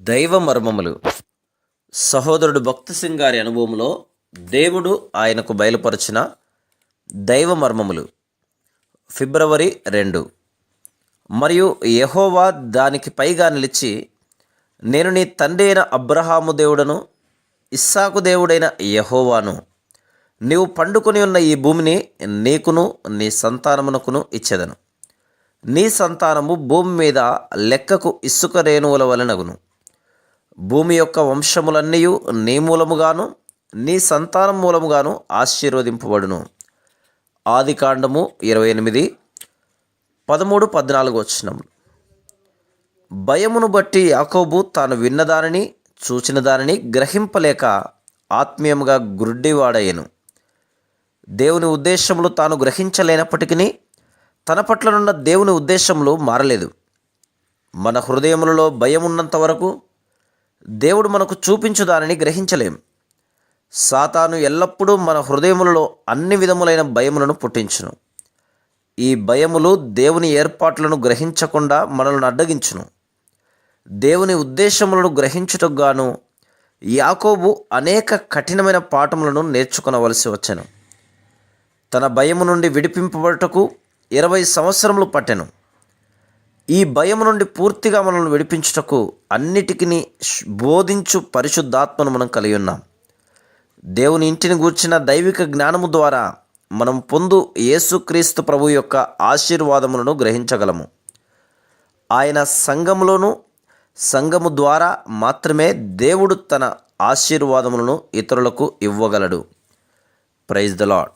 దైవ మర్మములు. సహోదరుడు భక్తి సింగ్ గారి అనుభవంలో దేవుడు ఆయనకు బయలుపరిచిన దైవ మర్మములు. ఫిబ్రవరి 2. మరియు యెహోవా దానికి పైగా నిలిచి, నేను నీ తండ్రి అయిన అబ్రహాము దేవుడను, ఇస్సాకు దేవుడైన యెహోవాను. నీవు పండుకొని ఉన్న ఈ భూమిని నీకును నీ సంతానమునకును ఇచ్చెదను. నీ సంతానము భూమి మీద లెక్కకు ఇసుక రేణువుల వలనగును. భూమి యొక్క వంశములన్నీయు నీ మూలముగాను నీ సంతానం మూలముగాను ఆశీర్వదింపబడును. ఆదికాండము 28, 13, 14 వచనములు. భయమును బట్టి యాకోబు తాను విన్నదానిని చూచిన దానిని గ్రహింపలేక ఆత్మీయముగా గుడ్డివాడయ్యెను. దేవుని ఉద్దేశములు తాను గ్రహించలేనప్పటికీ తన పట్లనున్న దేవుని ఉద్దేశములు మారలేదు. మన హృదయములలో భయం ఉన్నంత వరకు దేవుడు మనకు చూపించు దానిని గ్రహించలేం. సాతాను ఎల్లప్పుడూ మన హృదయములలో అన్ని విధములైన భయములను పుట్టించును. ఈ భయములు దేవుని ఏర్పాట్లను గ్రహించకుండా మనల్ని అడ్డగించును. దేవుని ఉద్దేశములను గ్రహించుటకు గాను యాకోబు అనేక కఠినమైన పాఠములను నేర్చుకొనవలసి వచ్చెను. తన భయము నుండి విడిపింపబడుటకు 20 సంవత్సరములు పట్టెను. ఈ భయము నుండి పూర్తిగా మనల్ని విడిపించుటకు అన్నిటికీ బోధించు పరిశుద్ధాత్మను మనం కలిగి ఉన్నాం. దేవుని ఇంటిని గూర్చిన దైవిక జ్ఞానము ద్వారా మనం పొందు యేసుక్రీస్తు ప్రభు యొక్క ఆశీర్వాదములను గ్రహించగలము. ఆయన సంఘములోను సంఘము ద్వారా మాత్రమే దేవుడు తన ఆశీర్వాదములను ఇతరులకు ఇవ్వగలడు. Praise the lord.